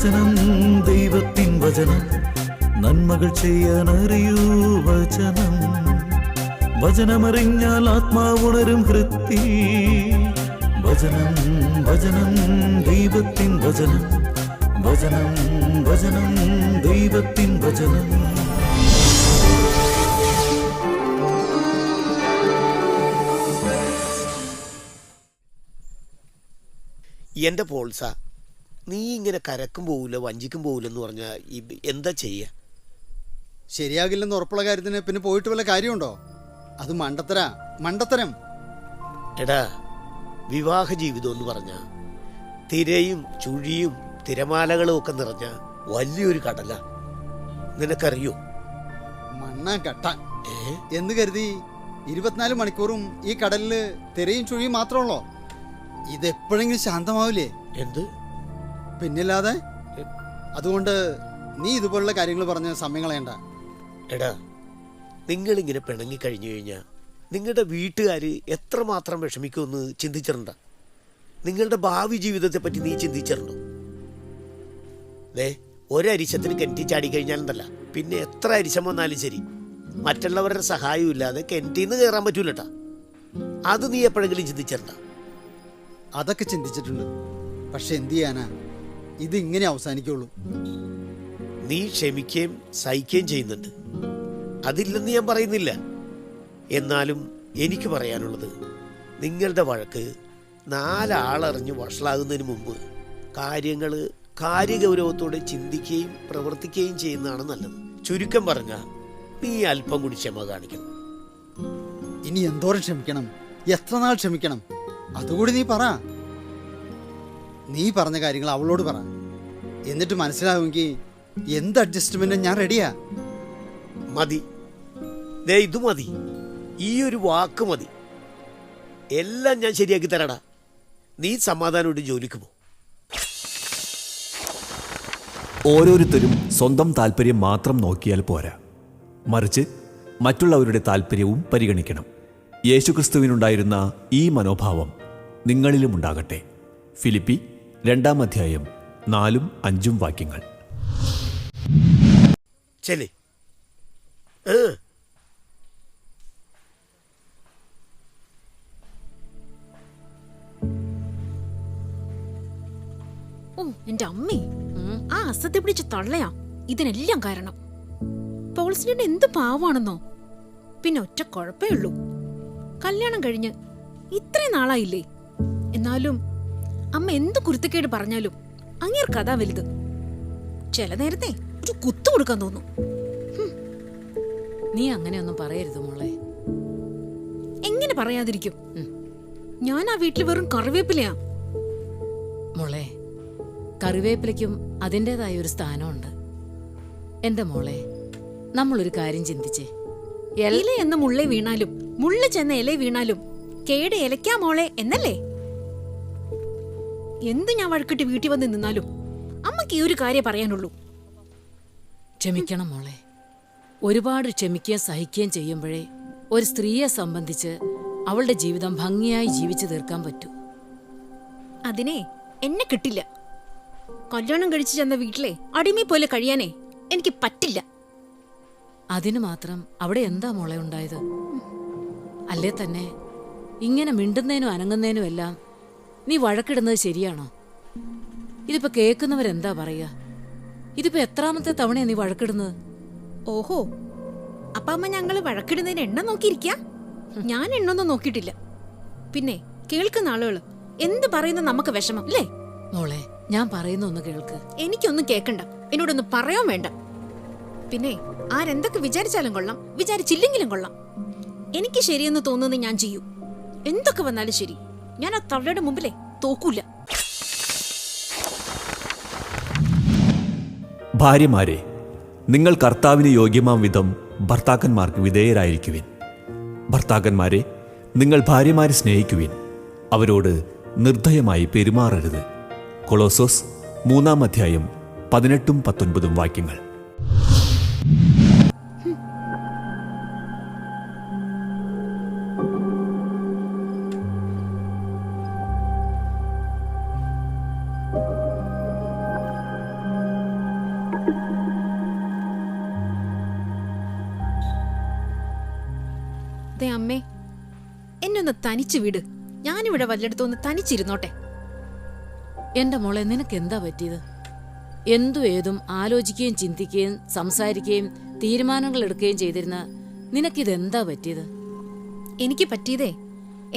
വചനം ദൈവത്തിൻ വചനം നന്മകൾ ചെയ്യാനറിയൂ വചനം. വചനമറിഞ്ഞാൽ ആത്മാവുണരും ഹൃത്തിൽ. വചനം വചനം ദൈവത്തിൻ വചനം. വചനം വചനം ദൈവത്തിൻ വചനം. എൻ്റെ പോൾസ, നീ ഇങ്ങനെ കരക്കും പോവില്ല വഞ്ചിക്കും പോവില്ലെന്ന് പറഞ്ഞാൽ എന്താ ചെയ്യുക? ശരിയാകില്ലെന്ന് ഉറപ്പുള്ള കാര്യത്തിന് പിന്നെ പോയിട്ട് വല്ല കാര്യമുണ്ടോ? അത് മണ്ടത്തരം. എടാ, വിവാഹ ജീവിതം എന്ന് പറഞ്ഞ തിരയും ചുഴിയും തിരമാലകളും ഒക്കെ നിറഞ്ഞ വലിയൊരു കടല. നിനക്കറിയോ? മണ്ണാങ്കട്ട എന്ന് കരുതി 24 മണിക്കൂറും ഈ കടലില് തിരയും ചുഴിയും മാത്രമുള്ളോ? ഇതെപ്പോഴെങ്കിലും ശാന്തമാവില്ലേ? എന്ത്? പിന്നില്ലാതെ. അതുകൊണ്ട് നീ ഇതുപോലുള്ള കാര്യങ്ങൾ പറഞ്ഞ് സമയം കളയണ്ട. എടാ, നിങ്ങളിങ്ങനെ പിണങ്ങിക്കഴിഞ്ഞു കഴിഞ്ഞാൽ നിങ്ങളുടെ വീട്ടുകാർ എത്രമാത്രം വിഷമിക്കുമെന്ന് ചിന്തിച്ചിട്ടുണ്ടോ? നിങ്ങളുടെ ഭാവി ജീവിതത്തെ പറ്റി നീ ചിന്തിച്ചിട്ടുണ്ടോ? ഒരരിശത്തിന് കിണറ്റി ചാടിക്കഴിഞ്ഞാലെന്തല്ല, പിന്നെ എത്ര അരിശം വന്നാലും ശരി മറ്റുള്ളവരുടെ സഹായം ഇല്ലാതെ കിണറ്റിൽ നിന്ന് കയറാൻ പറ്റൂലട്ടാ. അത് നീ എപ്പോഴെങ്കിലും ചിന്തിച്ചിട്ടുണ്ടോ? അതൊക്കെ ചിന്തിച്ചിട്ടുണ്ട്. പക്ഷെ എന്ത് ചെയ്യാനാ, ഇത് ഇങ്ങനെ അവസാനിക്കുള്ളൂ. നീ ക്ഷമിക്കുകയും സഹിക്കുകയും ചെയ്യുന്നുണ്ട്, അതില്ലെന്ന് ഞാൻ പറയുന്നില്ല. എന്നാലും എനിക്ക് പറയാനുള്ളത്, നിങ്ങളുടെ വഴക്ക് 4 ആളറിഞ്ഞ് വഷളാകുന്നതിന് മുമ്പ് കാര്യങ്ങൾ കാര്യഗൗരവത്തോടെ ചിന്തിക്കുകയും പ്രവർത്തിക്കുകയും ചെയ്യുന്നതാണ് നല്ലത്. ചുരുക്കം പറഞ്ഞാൽ നീ അല്പം കൂടി ക്ഷമ കാണിക്കണം. ഇനി എന്തോരം ക്ഷമിക്കണം? എത്ര നാൾ ക്ഷമിക്കണം? അതുകൂടി നീ പറ. നീ പറഞ്ഞ കാര്യങ്ങൾ അവളോട് പറ. എന്നിട്ട് മനസ്സിലാവുമെങ്കിൽ എന്ത് അഡ്ജസ്റ്റ്മെന്റും ഞാൻ റെഡിയാ. മതി, ഇത് മതി. ഈ ഒരു വാക്ക് മതി. എല്ലാം ഞാൻ ശരിയാക്കി തരാടാ. നീ സമാധാനമായിട്ട് ജോലിക്ക് പോ. ഓരോരുത്തരും സ്വന്തം താല്പര്യം മാത്രം നോക്കിയാൽ പോരാ, മറിച്ച് മറ്റുള്ളവരുടെ താല്പര്യവും പരിഗണിക്കണം. യേശുക്രിസ്തുവിനുണ്ടായിരുന്ന ഈ മനോഭാവം നിങ്ങളിലും ഉണ്ടാകട്ടെ. ഫിലിപ്പി 2-ാം അധ്യായം 4-5 വാക്യങ്ങൾ. ചെല്ലേ. ഓ എന്റെ അമ്മേ, ആ അസത്തെ പിടിച്ച് തള്ളയാ ഇതിനെല്ലാം കാരണം. പോൾസിന്റെ എന്ത് പാവാണെന്നോ. പിന്നെ ഒറ്റ കുഴപ്പേ ഉള്ളൂ, കല്യാണം കഴിഞ്ഞ് ഇത്രയും നാളായില്ലേ. എന്നാലും അമ്മ എന്ത് കുരുത്തക്കേട് പറഞ്ഞാലും അങ്ങേർക്കതാ വലുത്. ചില നേരത്തെ ഒരു കുത്തു കൊടുക്കാൻ തോന്നും. നീ അങ്ങനെയൊന്നും പറയരുത് മോളെ. എങ്ങനെ പറയാതിരിക്കും? ഞാൻ ആ വീട്ടിൽ വെറും കറിവേപ്പിലയാ. മോളെ, കറിവേപ്പിലയ്ക്കും അതിൻ്റെതായ ഒരു സ്ഥാനമുണ്ട്. എന്റെ മോളെ, നമ്മളൊരു കാര്യം ചിന്തിച്ചേ. ഇല എന്ന മുള്ളേ വീണാലും മുള്ള ചെന്ന ഇല വീണാലും കേട് ഇലക്കാ മോളെ എന്നല്ലേ? എന്ത് ഞാൻ വഴക്കിട്ട് വീട്ടിൽ വന്ന് നിന്നാലും അമ്മക്ക് ഈ ഒരു കാര്യം പറയാനുള്ളൂ. ക്ഷമിക്കണം മോളെ. ഒരുപാട് ക്ഷമിക്കുകയും സഹിക്കുകയും ചെയ്യുമ്പോഴേ ഒരു സ്ത്രീയെ സംബന്ധിച്ച് അവളുടെ ജീവിതം ഭംഗിയായി ജീവിച്ചു തീർക്കാൻ പറ്റൂ. അതിനെ എന്നെ കിട്ടില്ല. കല്യാണം കഴിച്ചു ചെന്ന വീട്ടിലെ അടിമയെ പോലെ കഴിയാനേ എനിക്ക് പറ്റില്ല. അതിനു മാത്രം അവിടെ എന്താ മോളെ ഉണ്ടായത്? അല്ലേ തന്നെ ഇങ്ങനെ മിണ്ടുന്നതിനും അനങ്ങുന്നതിനും എല്ലാം നീ വഴക്കിടുന്നത് ശരിയാണോ? ഇതിപ്പോ കേൾക്കുന്നവരെന്താ പറയുക? ഇതിപ്പോ എത്രാമത്തെ തവണയാ നീ വഴക്കിടുന്നത്? ഓഹോ, അപ്പ അമ്മ ഞങ്ങള് വഴക്കിടുന്നതിന് എണ്ണം നോക്കിയിരിക്ക? ഞാൻ എണ്ണൊന്നും നോക്കിയിട്ടില്ല. പിന്നെ കേൾക്കുന്ന ആളുകള് എന്ത് പറയുന്ന നമുക്ക് വിഷമം അല്ലേ? മോളെ, ഞാൻ പറയുന്ന ഒന്ന് കേൾക്ക്. എനിക്കൊന്നും കേൾക്കണ്ട, എന്നോടൊന്നും പറയാൻ വേണ്ട. പിന്നെ ആരെന്തൊക്കെ വിചാരിച്ചാലും കൊള്ളാം, വിചാരിച്ചില്ലെങ്കിലും കൊള്ളാം. എനിക്ക് ശരിയെന്ന് തോന്നുന്നത് ഞാൻ ചെയ്യൂ. എന്തൊക്കെ വന്നാലും ശരി, ഞാൻ ആ തള്ളയുടെ മുമ്പിലേ തോക്കൂല. ഭാര്യമാരെ, നിങ്ങൾ കർത്താവിന് യോഗ്യമാം വിധം ഭർത്താക്കന്മാർക്ക് വിധേയരായിരിക്കുവിൻ. ഭർത്താക്കന്മാരെ, നിങ്ങൾ ഭാര്യമാരെ സ്നേഹിക്കുവിൻ, അവരോട് നിർദ്ദയമായി പെരുമാറരുത്. കൊളോസോസ് 3-ാം അധ്യായം 18-19 വാക്യങ്ങൾ. ദേ അമ്മേ, എന്നെ ഒന്ന് തനിച്ചു വിട്. ഞാനിവിടെ വല്ലയിടത്തൊന്ന് തനിച്ചിരുന്നോട്ടെ. എന്റെ മോളെ, നിനക്ക് എന്താ പറ്റിയത്? എന്തും ഏതും ആലോചിക്കുകയും ചിന്തിക്കുകയും സംസാരിക്കുകയും തീരുമാനങ്ങൾ എടുക്കുകയും ചെയ്തിരുന്ന നിനക്കിതെന്താ പറ്റിയത്? എനിക്ക് പറ്റിയതേ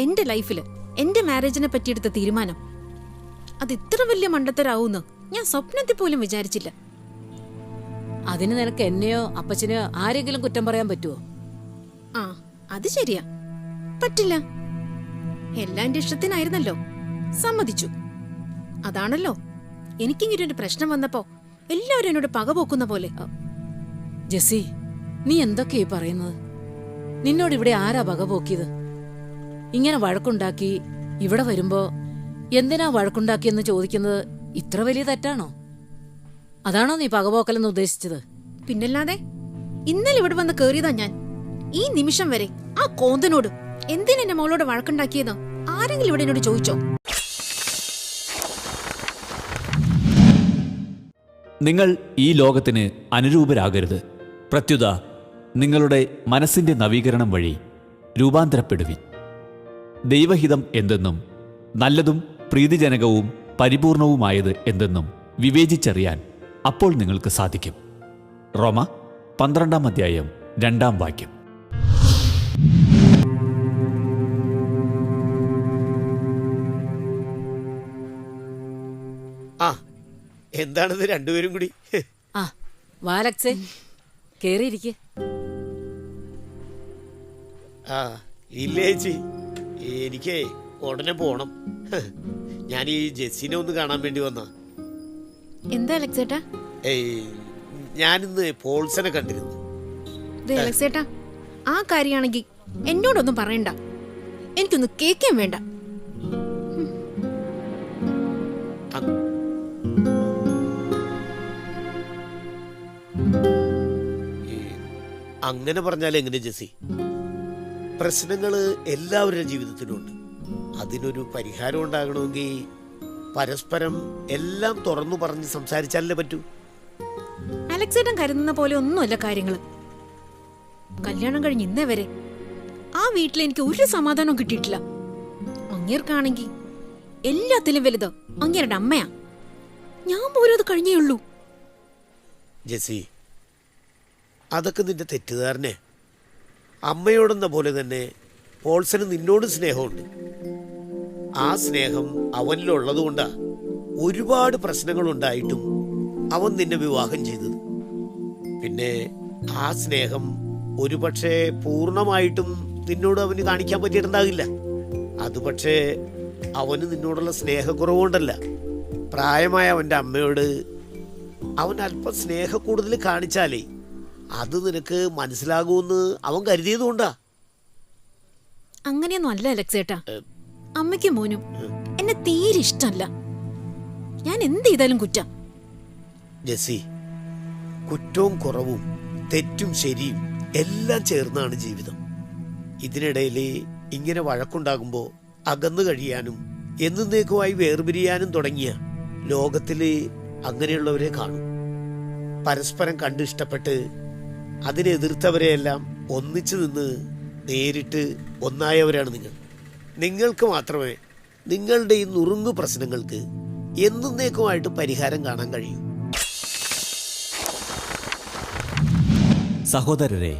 എന്റെ ലൈഫില് എന്റെ മാരേജിനെ പറ്റിയെടുത്ത തീരുമാനം അത് ഇത്ര വലിയ മണ്ടത്തരാവൂന്ന് ഞാൻ സ്വപ്നത്തിൽ പോലും വിചാരിച്ചില്ല. അതിന് നിനക്ക് എന്നെയോ അപ്പച്ചനെയോ ആരെങ്കിലും കുറ്റം പറയാൻ പറ്റുമോ? ആ, അത് ശരിയാ, പറ്റില്ല. എല്ലാം എന്റെ ഇഷ്ടത്തിനായിരുന്നല്ലോ, സമ്മതിച്ചു. അതാണല്ലോ എനിക്കിങ്ങനെ ഒരു പ്രശ്നം വന്നപ്പോ എല്ലാവരും എന്നോട് പകപോക്കുന്ന പോലെ. ജെസ്സി, നീ എന്തൊക്കെയാ പറയുന്നത്? നിന്നോട് ഇവിടെ ആരാ പകപോക്കിയത്? ഇങ്ങനെ വഴക്കുണ്ടാക്കി ഇവിടെ വരുമ്പോ എന്തിനാ വഴക്കുണ്ടാക്കിയെന്ന് ചോദിക്കുന്നത് ഇത്ര വലിയ തെറ്റാണോ? അതാണോ നീ പകപോക്കലെന്ന് ഉദ്ദേശിച്ചത്? പിന്നല്ലാതെ ഇന്നലെ ഇവിടെ വന്ന് കേറിയതാ ഞാൻ. ഈ നിമിഷം വരെ ആ കോന്തനോട് എന്തിനാ എന്റെ മോളോട് വഴക്കുണ്ടാക്കിയത് ആരെങ്കിലും ഇവിടെ എന്നോട് ചോദിച്ചോ? നിങ്ങൾ ഈ ലോകത്തിന് അനുരൂപരാകരുത്. പ്രത്യുത നിങ്ങളുടെ മനസ്സിന്റെ നവീകരണം വഴി രൂപാന്തരപ്പെടുവിൻ. ദൈവഹിതം എന്തെന്നും നല്ലതും പ്രീതിജനകവും പരിപൂർണവുമായത് എന്തെന്നും വിവേചിച്ചറിയാൻ അപ്പോൾ നിങ്ങൾക്ക് സാധിക്കും. റോമ 12-ാം അധ്യായം 2-ാം വാക്യം. ആ, എന്താണിത് രണ്ടുപേരും കൂടി? ആ, വാലക്സേ, കേറിയിരിക്കെ. ആ, ഇല്ല ചേച്ചി, എനിക്ക് ഉടനെ പോണം. ഞാൻ ഈ ജെസ്സിനെ ഒന്ന് കാണാൻ വേണ്ടി വന്ന. എന്താ അലക്സേട്ടാ? ഞാനിന്ന് പോൾസനെ കണ്ടിരുന്നു. അലക്സേട്ടാ, ആ കാര്യമാണെങ്കിൽ എന്നോടൊന്നും പറയണ്ട, എനിക്കൊന്ന് കേൾക്കാൻ വേണ്ട. അങ്ങനെ പറഞ്ഞാൽ എങ്ങനെ ജെസ്സി? പ്രശ്നങ്ങള് എല്ലാവരുടെ ജീവിതത്തിലുണ്ട്. അതിനൊരു പരിഹാരം ഉണ്ടാകണമെങ്കിൽ പരസ്പരം എല്ലാം തുറന്നു പറഞ്ഞ് സംസാരിച്ചാലേ പറ്റൂ. അലക്സേട്ടൻ കരുതുന്ന പോലെ ഒന്നുമല്ല കാര്യങ്ങള്. കല്യാണം കഴിഞ്ഞ് ഇന്നേ വരെ ആ വീട്ടിൽ എനിക്ക് ഒരു സമാധാനവും കിട്ടിയിട്ടില്ല. അങ്ങേർക്കാണെങ്കിൽ എല്ലാത്തിലും വലുത് അങ്ങേരുടെ അമ്മയാ. ഞാൻ പോലും അത് കഴിഞ്ഞേ ഉള്ളൂ. ജെസ്സി, അതൊക്കെ നിന്റെ തെറ്റിദ്ധാരണേ. അമ്മയോടെന്ന പോലെ തന്നെ പോൾസന് നിന്നോട് സ്നേഹമുണ്ട്. ആ സ്നേഹം അവനിലുള്ളത് കൊണ്ടാ ഒരുപാട് പ്രശ്നങ്ങളുണ്ടായിട്ടും അവൻ നിന്നെ വിവാഹം ചെയ്തത്. പിന്നെ ആ സ്നേഹം ഒരുപക്ഷെ പൂർണ്ണമായിട്ടും നിന്നോട് അവന് കാണിക്കാൻ പറ്റിയിട്ടുണ്ടാകില്ല. അത് പക്ഷേ അവന് നിന്നോടുള്ള സ്നേഹക്കുറവുകൊണ്ടല്ല. പ്രായമായ അവൻ്റെ അമ്മയോട് അവൻ അല്പം സ്നേഹക്കൂടുതൽ കാണിച്ചാലേ അത് നിനക്ക് മനസ്സിലാകുമെന്ന് അവൻ കരുതിയതുകൊണ്ടാ. അങ്ങനെയൊന്നും അല്ല അലക്സേട്ടാ. അമ്മയ്ക്കും മോനും എന്നെ തീരെ ഇഷ്ടമല്ല. ഞാൻ എന്ത് ചെയ്താലും കുറ്റം. ജെസ്സി, കുറ്റവും കുറവും തെറ്റും ശരിയും എല്ലാം ചേർന്നാണ് ജീവിതം. ഇതിനിടയിൽ ഇങ്ങനെ വഴക്കുണ്ടാകുമ്പോൾ അകന്നു കഴിയാനും എന്നേക്കുമായി വേർപിരിയാനും തുടങ്ങിയ ലോകത്തില് അങ്ങനെയുള്ളവരെ കാണും. പരസ്പരം കണ്ടിഷ്ടപ്പെട്ട് അതിനെതിർത്തവരെയെല്ലാം ഒന്നിച്ചു നിന്ന് നേരിട്ട് ഒന്നായവരാണ് നിങ്ങൾ. നിങ്ങൾക്ക് മാത്രമേ നിങ്ങളുടെ ഈ നുറുങ്ങു പ്രശ്നങ്ങൾക്ക് എന്നേക്കുമായിട്ട് പരിഹാരം കാണാൻ കഴിയൂ. സഹോദരരെ,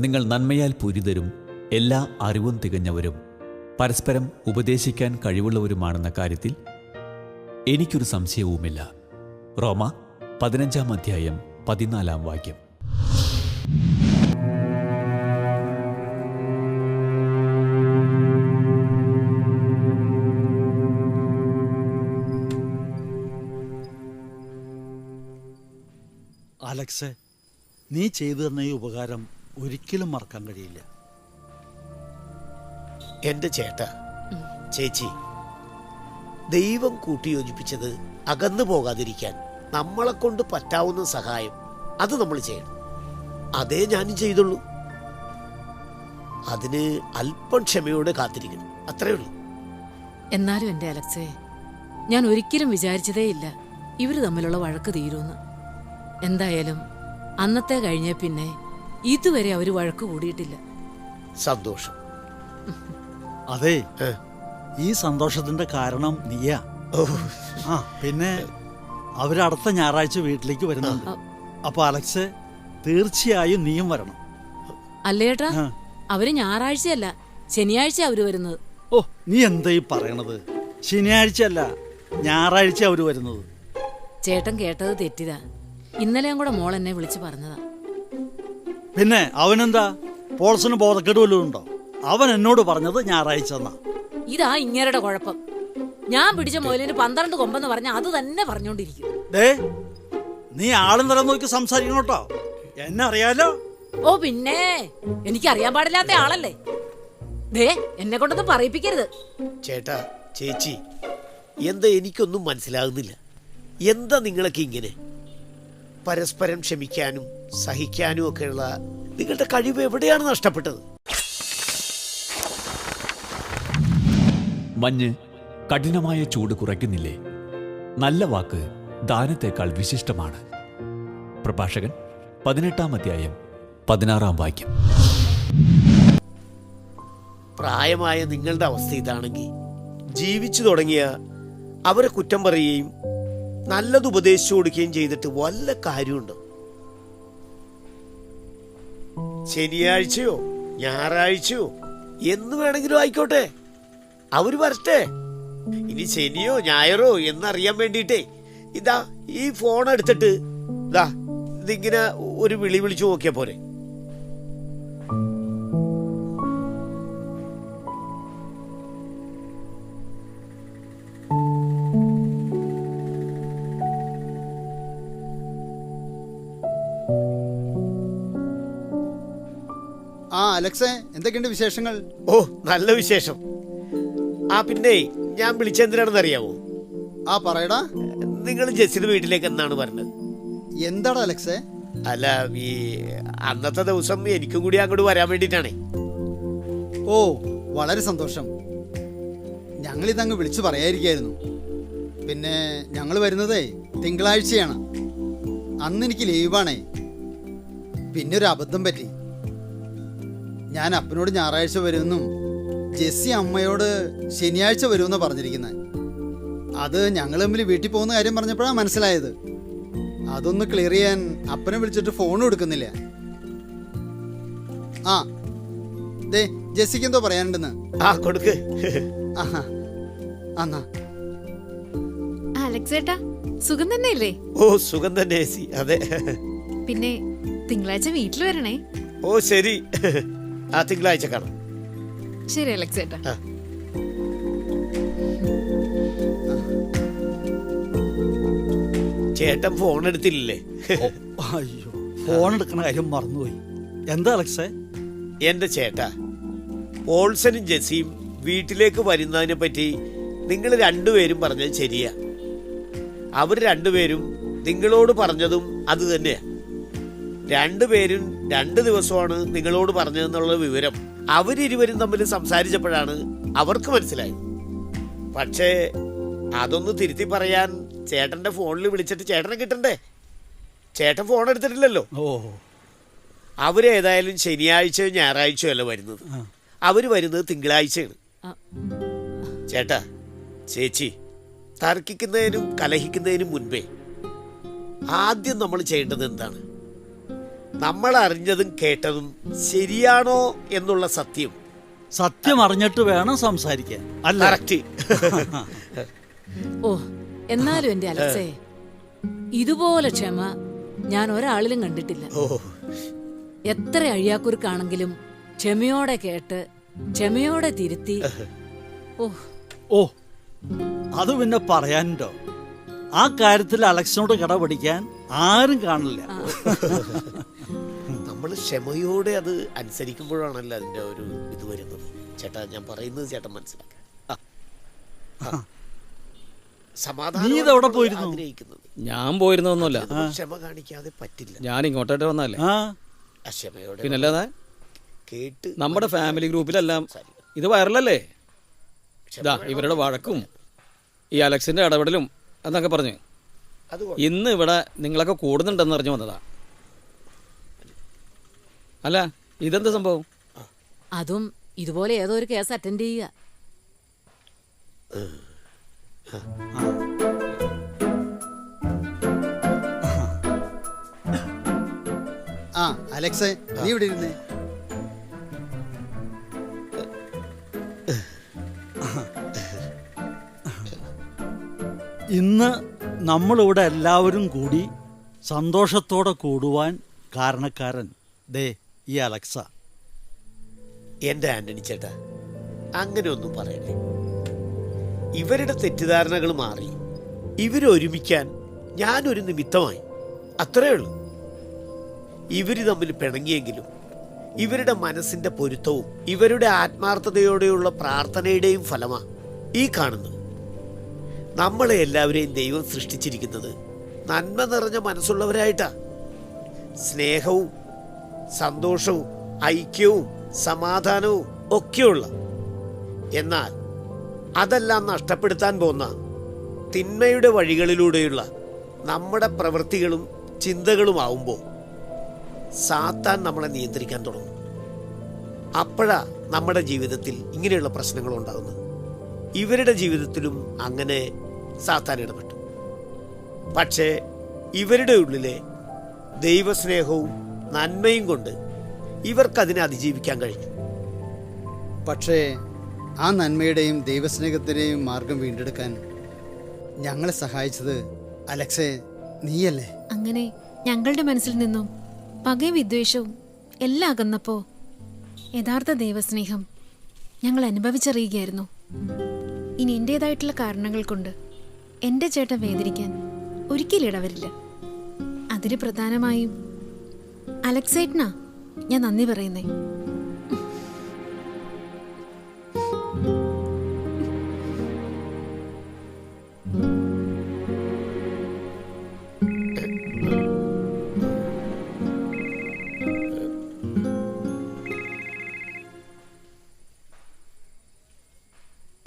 നിങ്ങൾ നന്മയാൽ പൂരിതരും എല്ലാ അറിവും തികഞ്ഞവരും പരസ്പരം ഉപദേശിക്കാൻ കഴിവുള്ളവരുമാണെന്ന കാര്യത്തിൽ എനിക്കൊരു സംശയവുമില്ല. റോമ 15-ാം അധ്യായം 14-ാം വാക്യം. അലക്സ്, നീ ചെയ്തു തന്ന ഈ ഉപകാരം ഒരിക്കലും മറക്കാൻ കഴിയില്ല. എന്റെ ചേട്ടാ, ചേച്ചി, ദൈവം കൂട്ടിയോജിപ്പിച്ചത് അകന്നു പോകാതിരിക്കാൻ നമ്മളെ കൊണ്ട് പറ്റാവുന്ന സഹായം അത് നമ്മൾ ചെയ്യണം. അതേ ഞാനും ചെയ്തുള്ളൂ. അതിന് അല്പം ക്ഷമയോടെ കാത്തിരിക്കണം, അത്രേ ഉള്ളൂ. എന്നാലും എൻ്റെ അലക്സേ, ഞാൻ ഒരിക്കലും വിചാരിച്ചതേയില്ല ഇവര് തമ്മിലുള്ള വഴക്ക് തീരുമെന്ന്. എന്തായാലും അന്നത്തെ കഴിഞ്ഞ പിന്നെ ഇതുവരെ അവര് വഴക്ക് കൂടിയിട്ടില്ല. സന്തോഷം. അതെ, ഏ? ഈ സന്തോഷത്തിന്റെ കാരണം നീയാ. ഓ, ആ പിന്നെ അവരടുത്ത ഞായറാഴ്ച വീട്ടിലേക്ക് വരുന്നുണ്ട്. അപ്പൊ അലക്സ്, തീർച്ചയായും നീയും വരണം. അല്ലേട്ടാ, ആ. അവര് ഞായറാഴ്ചയല്ല ശനിയാഴ്ച അവര് വരുന്നത്. ഓ, നീ എന്താ ഈ പറയണത്? ശനിയാഴ്ച അല്ല, ഞായറാഴ്ച അവര് വരുന്നത്. ചേട്ടൻ കേട്ടത് തെറ്റിതാ. ഇന്നലെയും കൂടെ മോൾ എന്നെ വിളിച്ചു പറഞ്ഞതാ. പിന്നെ അവനെന്താ, പോൾസിന് ബോധക്കേട് വല്ലതും ഉണ്ടോ? അവൻ എന്നോട് പറഞ്ഞത് ഞായറാഴ്ച എന്നാ. ഇതാ ഇങ്ങേരുടെ കുഴപ്പം. ഞാൻ പിടിച്ച മുയലിന് 12 കൊമ്പെന്ന് പറഞ്ഞ അത് തന്നെ പറഞ്ഞോണ്ടിരിക്കും. ദേ, നീ ആളും തരം നോക്കി സംസാരിക്കണം കേട്ടോ. എന്നെ അറിയാലോ. ഓ പിന്നെ, എനിക്കറിയാൻ പാടില്ലാത്ത ആളല്ലേ. ദേ, എന്നെ കൊണ്ടൊന്നും പറയിപ്പിക്കരുത്. ചേട്ടാ, ചേച്ചി, എന്താ എനിക്കൊന്നും മനസ്സിലാകുന്നില്ല. എന്താ നിങ്ങളൊക്കെ ഇങ്ങനെ? പരസ്പരം ക്ഷമിക്കാനും സഹിക്കാനും ഒക്കെയുള്ള നിങ്ങളുടെ കഴിവ് എവിടെയാണ് നഷ്ടപ്പെട്ടത്? മഞ്ഞ് കഠിനമായ ചൂട് കുറയ്ക്കുന്നില്ലേ? നല്ല വാക്ക് ദാനത്തേക്കാൾ വിശിഷ്ടമാണ്. പ്രഭാഷകൻ 18-ാം അധ്യായം 16-ാം വാക്യം. പ്രായമായ നിങ്ങളുടെ അവസ്ഥ ഇതാണെങ്കിൽ ജീവിച്ചു തുടങ്ങിയ അവരെ കുറ്റം പറയുകയും നല്ലത് ഉപദേശിച്ചു കൊടുക്കുകയും ചെയ്തിട്ട് വല്ല കാര്യമുണ്ടോ? ശനിയാഴ്ചയോ ഞായറാഴ്ചയോ എന്ന് വേണമെങ്കിലും ആയിക്കോട്ടെ, അവര് വരട്ടെ. ഇനി ശനിയോ ഞായറോ എന്നറിയാൻ വേണ്ടിയിട്ടേ ഇതാ ഈ ഫോൺ എടുത്തിട്ട് ഇതാ ഇതിങ്ങനെ ഒരു വിളി വിളിച്ചു നോക്കിയാ പോരെ. ആ അലക്സേ, എന്തൊക്കെയുണ്ട് വിശേഷങ്ങൾ? ഓ, നല്ല വിശേഷം. ആ പിന്നെ ഞാൻ വിളിച്ചെന്തിനാണെന്ന് അറിയാവോ? ആ പറയടാ. നിങ്ങൾ ജെസ്സിയുടെ വീട്ടിലേക്ക് എന്നാണ് പറഞ്ഞത്? എന്താടാ അലക്സേ? അല്ല, ഈ അന്നത്തെ ദിവസം എനിക്കും കൂടി അങ്ങോട്ട് വരാൻ വേണ്ടിട്ടാണേ. ഓ, വളരെ സന്തോഷം. ഞങ്ങളിതങ്ങ് വിളിച്ചു പറയാതിരിക്കായിരുന്നു. പിന്നെ ഞങ്ങൾ വരുന്നതേ തിങ്കളാഴ്ചയാണ്. അന്ന് എനിക്ക് ലീവാണേ. പിന്നെ ഒരു അബദ്ധം പറ്റി. ഞാൻ അപ്പനോട് ഞായറാഴ്ച വരുമെന്നും ജെസ്സി അമ്മയോട് ശനിയാഴ്ച വരുമെന്ന് പറഞ്ഞിരിക്കുന്നത്. അത് ഞങ്ങൾ തമ്മിൽ വീട്ടിൽ പോകുന്ന കാര്യം പറഞ്ഞപ്പോഴാണ് മനസ്സിലായത്. അതൊന്ന് ക്ലിയർ ചെയ്യാൻ അപ്പനെ വിളിച്ചിട്ട് ഫോൺ എടുക്കുന്നില്ല. ആ ദേ, ജെസ്സിക്ക് എന്തോ പറയാനുണ്ടെന്ന്. ആ, കൊടുക്ക്. ആഹാ, എന്നാ അലക്സേട്ടാ, സുഖം തന്നെയല്ലേ? ഓ, സുഖം തന്നെ ഏസി. അതെ. പിന്നെ തിങ്കളാഴ്ച വീട്ടിൽ വരണേ. ഓ ശരി, ആ തിങ്കളാഴ്ച കാണാം. ശരി അലക്സേട്ടാ. ആ. ചേട്ടൻ ഫോൺ എടുത്തില്ലേ? അയ്യോ, ഫോൺ എടുക്കണ കാര്യം മറന്നുപോയി. എന്താ അലക്സേ? എന്റെ ചേട്ടാ, പോൾസനും ജെസ്സിയും വീട്ടിലേക്ക് വരുന്നതിനെ പറ്റി നിങ്ങൾ രണ്ടുപേരും പറഞ്ഞത് ശരിയാ. അവർ രണ്ടുപേരും നിങ്ങളോട് പറഞ്ഞതും അത് തന്നെയാ. രണ്ടുപേരും 2 ദിവസമാണ് നിങ്ങളോട് പറഞ്ഞതെന്നുള്ള വിവരം അവരിരുവരും തമ്മിൽ സംസാരിച്ചപ്പോഴാണ് അവർക്ക് മനസ്സിലായത്. പക്ഷേ അതൊന്ന് തിരുത്തി പറയാൻ ചേട്ടന്റെ ഫോണിൽ വിളിച്ചിട്ട് ചേട്ടനെ കിട്ടണ്ടേ? ചേട്ടൻ ഫോൺ എടുത്തിട്ടില്ലല്ലോ. ഓ, അവരേതായാലും ശനിയാഴ്ചയോ ഞായറാഴ്ചയോ അല്ല വരുന്നത്. അവര് വരുന്നത് തിങ്കളാഴ്ചയാണ്. ചേട്ടാ, ചേച്ചി, തർക്കിക്കുന്നതിനും കലഹിക്കുന്നതിനും മുൻപേ ആദ്യം നമ്മൾ ചെയ്യേണ്ടത് എന്താണ്? നമ്മൾ അറിഞ്ഞതും കേട്ടതും ശരിയാണോ എന്നുള്ള സത്യം അറിഞ്ഞിട്ട് വേണം സംസാരിക്കാൻ. അല്ല, കറക്റ്റ്. ഓ, എന്നാലും എന്റെ അലക്സേ, ഇതുപോലെ ക്ഷമ ഞാൻ ഒരാളിലും കണ്ടിട്ടില്ല. ഓ, എത്ര അഴിയാക്കുറുക്കാണെങ്കിലും ക്ഷമയോടെ കേട്ട് ക്ഷമയോടെ തിരുത്തി. ഓ ഓ, അത് പിന്നെ പറയാനുണ്ടോ? ആ കാര്യത്തിൽ അലക്സിനോട് കടപിടിക്കാൻ ആരും കാണില്ല. നമ്മൾ ക്ഷമയോടെ അത് അനുസരിക്കുമ്പോഴാണല്ലോ അതിന്റെ ഒരു ഇത് വരുന്നത്. ചേട്ടാ, ഞാൻ പറയുന്നത് ചേട്ടൻ മനസ്സിലാക്കാം. നീ ഇതെവിടെ പോയിരുന്നു? ആഗ്രഹിക്കുന്നത് ഞാൻ പോയിരുന്നൊന്നുമല്ല. ക്ഷമ കാണിക്കാതെ പറ്റില്ല. ഞാൻ ഇങ്ങോട്ടോട്ട് വന്നല്ലേ. ആ, ക്ഷമയോടെ പിന്നല്ലാതെ കേട്ട് നമ്മുടെ ഫാമിലി ഗ്രൂപ്പിലെല്ലാം ഇത് വൈറലല്ലേ. ഇതാ ഇവരുടെ വഴക്കും ഈ അലക്സിന്റെ ഇടപെടലും എന്നൊക്കെ പറഞ്ഞ് അത് ഇന്ന് ഇവിടെ നിങ്ങളൊക്കെ കൂടുന്നുണ്ടെന്ന് അറിഞ്ഞു വന്നതാ. അല്ല ഇതെന്താ സംഭവം? അതും ഇതുപോലെ ഏതോ ഒരു കേസ് അറ്റൻഡ് ചെയ്യുക. ആ അലക്സേ, നീ ഇവിടെ ഇരുന്നേ. ഇന്ന് നമ്മളിവിടെ എല്ലാവരും കൂടി സന്തോഷത്തോടെ കൂടുവാൻ കാരണക്കാരൻ ദേ ഈ അലക്സ. എൻ്റെ ആന്റണി ചേട്ടാ, അങ്ങനെയൊന്നും പറയണേ. ഇവരുടെ തെറ്റിദ്ധാരണകൾ മാറി ഇവരൊരുമിക്കാൻ ഞാനൊരു നിമിത്തമായി, അത്രേ ഉള്ളൂ. ഇവര് തമ്മിൽ പിണങ്ങിയെങ്കിലും ഇവരുടെ മനസ്സിന്റെ പൊരുത്തവും ഇവരുടെ ആത്മാർത്ഥതയോടെയുള്ള പ്രാർത്ഥനയുടെയും ഫലമാ ഈ കാണുന്നത്. നമ്മളെ എല്ലാവരെയും ദൈവം സൃഷ്ടിച്ചിരിക്കുന്നത് നന്മ നിറഞ്ഞ മനസ്സുള്ളവരായിട്ടാ. സ്നേഹവും സന്തോഷവും ഐക്യവും സമാധാനവും ഒക്കെയുള്ള. എന്നാൽ അതെല്ലാം നഷ്ടപ്പെടുത്താൻ പോന്ന തിന്മയുടെ വഴികളിലൂടെയുള്ള നമ്മുടെ പ്രവൃത്തികളും ചിന്തകളുമാവുമ്പോൾ സാത്താൻ നമ്മളെ നിയന്ത്രിക്കാൻ തുടങ്ങും. അപ്പോഴാ നമ്മുടെ ജീവിതത്തിൽ ഇങ്ങനെയുള്ള പ്രശ്നങ്ങൾ ഉണ്ടാകുന്നത്. ഇവരുടെ ജീവിതത്തിലും അങ്ങനെ സാത്താൻ ഇടപെട്ടു. പക്ഷേ ഇവരുടെ ഉള്ളിലെ ദൈവസ്നേഹവും നന്മയും കൊണ്ട് ഇവർക്കതിനെ അതിജീവിക്കാൻ കഴിഞ്ഞു. പക്ഷേ ആ നന്മയുടെയും ദൈവസ്നേഹത്തിൻ്റെയും മാർഗം വീണ്ടെടുക്കാൻ ഞങ്ങളെ സഹായിച്ചത് അലക്സേ നീയല്ലേ? അങ്ങനെ ഞങ്ങളുടെ മനസ്സിൽ നിന്നും പകയും വിദ്വേഷവും എല്ലാം അകന്നപ്പോ യഥാർത്ഥ ദൈവസ്നേഹം ഞങ്ങൾ അനുഭവിച്ചറിയുകയായിരുന്നു. ഇനി എൻ്റെതായിട്ടുള്ള കാരണങ്ങൾ കൊണ്ട് എൻ്റെ ചേട്ടൻ വേദനിക്കാൻ ഒരിക്കലും ഇടവരില്ല. അതിന് പ്രധാനമായും അലക്സേട്ടനാ ഞാൻ നന്ദി പറയുന്നേ.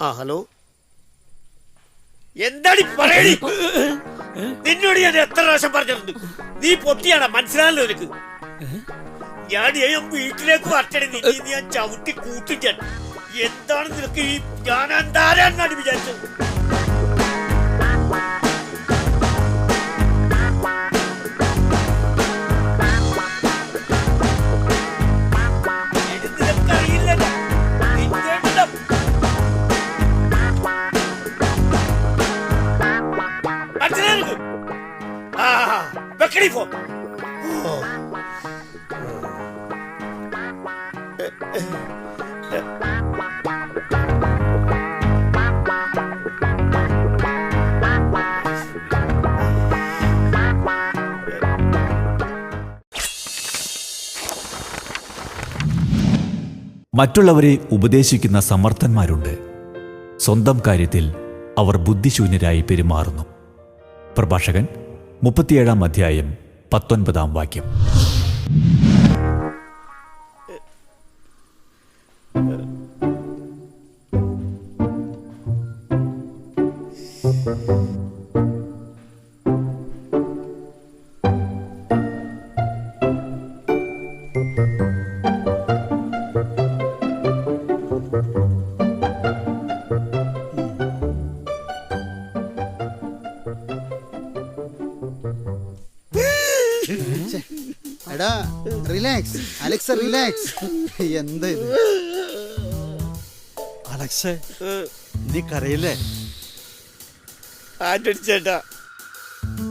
ആ ഹലോ, എന്താടി പറയടി? നിന്നോട് ഞാൻ എത്ര പ്രാവശ്യം പറഞ്ഞിട്ടുണ്ട്, നീ പൊട്ടിയാടാ, മനസ്സിലാണല്ലോ നിനക്ക്. ഞാൻ വീട്ടിലേക്ക് വരട്ടെ, നീ ഞാൻ ചവിട്ടി കൂട്ടിക്കാൻ. എന്താണ് നിനക്ക് ഈ ഞാൻ എന്താരാന്നാണ് വിചാരിച്ചത്? മറ്റുള്ളവരെ ഉപദേശിക്കുന്ന സമർത്ഥന്മാരുണ്ട്. സ്വന്തം കാര്യത്തിൽ അവർ ബുദ്ധിശൂന്യരായി പെരുമാറുന്നു. പ്രഭാഷകൻ 37 അധ്യായം 19 വാക്യം. എടാ റിലാക്സ് അലക്സ, റിലാക്സ്. എന്താ ഇത്? അലക്സേ നീ കരയില്ലേ? ആന്റണി ചേട്ടാ,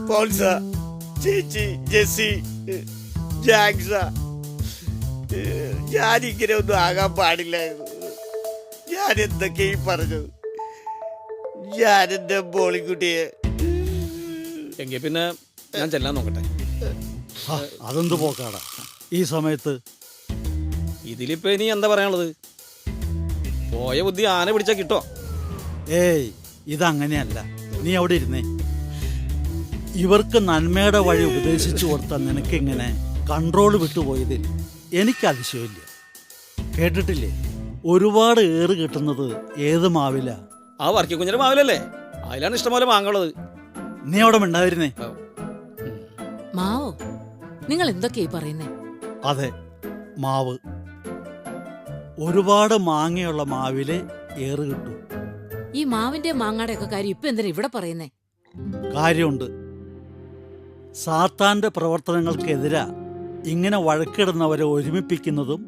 പോൾസ, ചേച്ചി, ജെസ്സി, ജാക്സ, ഞാനിങ്ങനെ ഒന്നും ആകാൻ പാടില്ലായിരുന്നു. ഞാൻ എന്തൊക്കെയും പറഞ്ഞത്. ഞാൻ എന്റെ ബോളിക്കുട്ടിയെ. എങ്കിൽ പിന്നെ ഞാൻ ചെല്ലാൻ നോക്കട്ടെ. അതെന്ത് പോക്കാടാ ഈ സമയത്ത്? ഇതിലിപ്പോ ഇനി എന്താ പറയാനുള്ളത്? പോയ ബുദ്ധി ആന പിടിച്ചാ കിട്ടോ? ഏയ് ഇതങ്ങനെയല്ല. നീ അവിടെ ഇരുന്നേ. ഇവർക്ക് നന്മയുടെ വഴി ഉപദേശിച്ചു കൊടുത്ത നിനക്കിങ്ങനെ കൺട്രോൾ വിട്ടുപോയതിൽ എനിക്ക് അതിശയമില്ല. കേട്ടിട്ടില്ലേ, ഒരുപാട് ഏറ് കിട്ടുന്നത് ഏത് മാവില? ആ വർക്കി കുഞ്ഞിന്റെ മാവിലല്ലേ? അതിലാണ് ഇഷ്ടംപോലെ മാങ്ങുള്ളത്. നീ അവിടെ മിണ്ടാതിരുന്നേ. മാവോ? നിങ്ങൾ എന്തൊക്കെയായി പറയുന്നേ? അതെ, മാവ്. ഒരുപാട് മാങ്ങയുള്ള മാവിലെ ഏറ് കിട്ടും. ഈ മാവിന്റെ മാങ്ങാടെ ഒക്കെ കാര്യം ഇപ്പൊ എന്തിനാ ഇവിടെ പറയുന്നേ? കാര്യമുണ്ട്. സാത്താന്റെ പ്രവർത്തനങ്ങൾക്കെതിരാ ഇങ്ങനെ വഴക്കിടുന്നവരെ ഒരുമിപ്പിക്കുന്നതും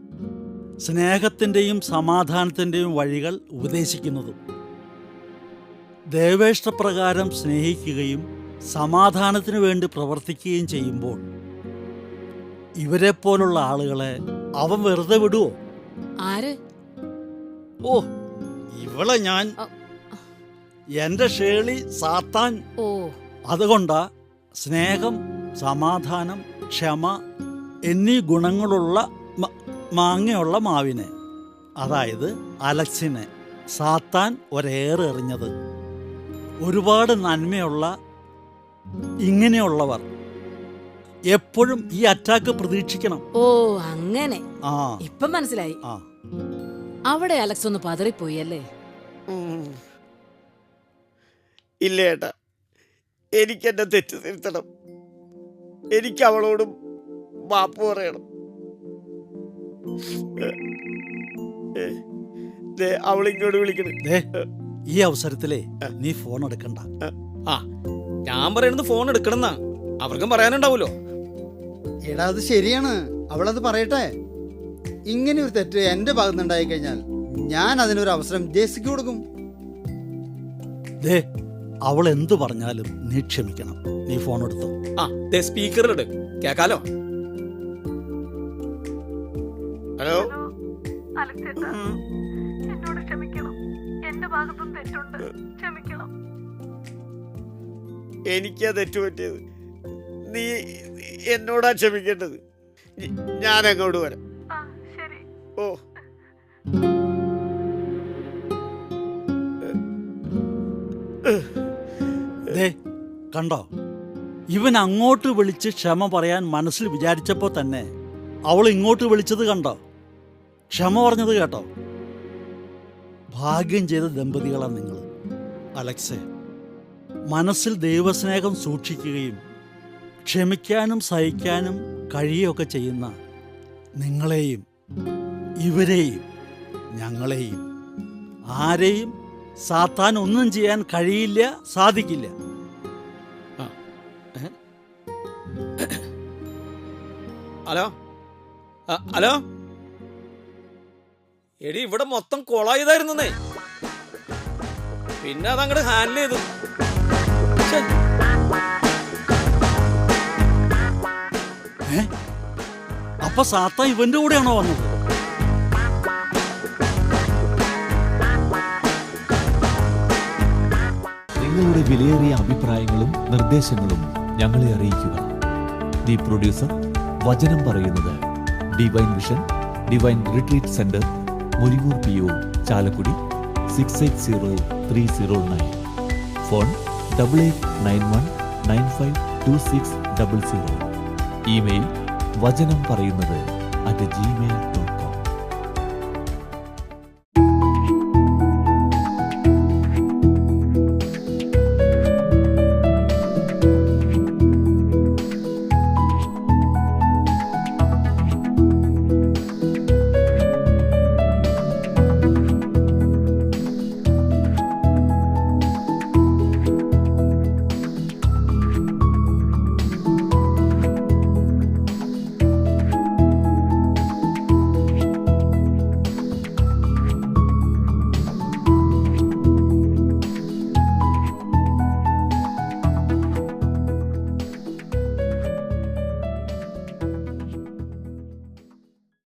സ്നേഹത്തിൻ്റെയും സമാധാനത്തിൻ്റെയും വഴികൾ ഉപദേശിക്കുന്നതും. ദൈവേഷ്ടപ്രകാരം സ്നേഹിക്കുകയും സമാധാനത്തിനു വേണ്ടി പ്രവർത്തിക്കുകയും ചെയ്യുമ്പോൾ ഇവരെപ്പോലുള്ള ആളുകളെ അവൻ വെറുതെ വിടുവോ? ആര്? ഓ, ഇവളെ ഞാൻ, എന്റെ ഷേളി സാത്താൻ. ഓ, അതുകൊണ്ടാ സ്നേഹം, സമാധാനം, ക്ഷമ എന്നീ ഗുണങ്ങളുള്ള മാങ്ങയുള്ള മാവിനെ, അതായത് അലക്സിനെ, സാത്താൻ ഒരേറെ എറിഞ്ഞത്. ഒരുപാട് നന്മയുള്ള ഇങ്ങനെയുള്ളവർ എപ്പോഴും ഈ അറ്റാക്ക് പ്രതീക്ഷിക്കണം. ഓ, അങ്ങനെ. ആ, ഇപ്പം മനസ്സിലായി. ആ, അവിടെ അലക്സ് ഒന്ന് പതറിപ്പോയി അല്ലേ? ഇല്ല ഏട്ടാ, എനിക്കെന്നെ തെറ്റ് തിരുത്തണം. എനിക്ക് അവളോടും മാപ്പ് പറയണം. അവളിങ്ങോട്ട് വിളിക്കണേ. ദേ, ഈ അവസരത്തിലേ നീ ഫോൺ എടുക്കണ്ട. ആ, ഞാൻ പറയുന്നത് ഫോൺ എടുക്കണമെന്നാ. അവർക്കും പറയാനുണ്ടാവുമല്ലോ. എടാ, അത് ശരിയാണ്. അവളത് പറയട്ടെ. ഇങ്ങനെ ഒരു തെറ്റ് എന്റെ ഭാഗത്തുനിന്നുണ്ടായി കഴിഞ്ഞാൽ ഞാൻ അതിനൊരു അവസരം ജെസ്സിക്ക് കൊടുക്കും. ദേ, അവൾ എന്തു പറഞ്ഞാലും നീ ക്ഷമിക്കണം. നീ ഫോൺ എടുത്തു. ആ, ദേ സ്പീക്കറിലിട്, കേക്കാലോ. ഹലോ, എന്നോട് ക്ഷമിക്കണം. എന്റെ ഭാഗത്തും തെറ്റുണ്ട്, ക്ഷമിക്കണം. എനിക്കാ തെറ്റുപറ്റിയത്. നീ എന്നോടാ ക്ഷമിക്കേണ്ടത്. ഞാൻ അങ്ങോട്ട് വരാം. ശരി. ഓ, ദേ, കണ്ടോ, ഇവൻ അങ്ങോട്ട് വിളിച്ച് ക്ഷമ പറയാൻ മനസ്സിൽ വിചാരിച്ചപ്പോൾ തന്നെ അവൾ ഇങ്ങോട്ട് വിളിച്ചത് കണ്ടോ? ക്ഷമ പറഞ്ഞത് കേട്ടോ? ഭാഗ്യം ചെയ്ത ദമ്പതികളാണ് നിങ്ങൾ. അലക്സേ, മനസ്സിൽ ദൈവസ്നേഹം സൂക്ഷിക്കുകയും ക്ഷമിക്കാനും സഹിക്കാനും കഴിയുകയൊക്കെ ചെയ്യുന്ന നിങ്ങളെയും ഇവരെയും ഞങ്ങളെയും ആരെയും സാത്താൻ ഒന്നും ചെയ്യാൻ കഴിയില്ല, സാധിക്കില്ല. Hello, hello. എടി, ഇവിടെ മൊത്തം കൊളായതായിരുന്നേ. പിന്നെ അതങ്ങോട്ട് ഹാൻഡിൽ ചെയ്തു. അപ്പൊ സാത്താൻ ഇവന്റെ കൂടെയാണോ വന്നത്? നിങ്ങളുടെ വിലയേറിയ അഭിപ്രായങ്ങളും നിർദ്ദേശങ്ങളും ഞങ്ങളെ അറിയിക്കുക. ദി പ്രൊഡ്യൂസർ, വചനം പറയുന്നത്, divine vision, divine retreat centre, Muringoor PO, Chalakudy 680309. Phone 8891952600. Email വചനം പറയുന്നത് @gmail.com.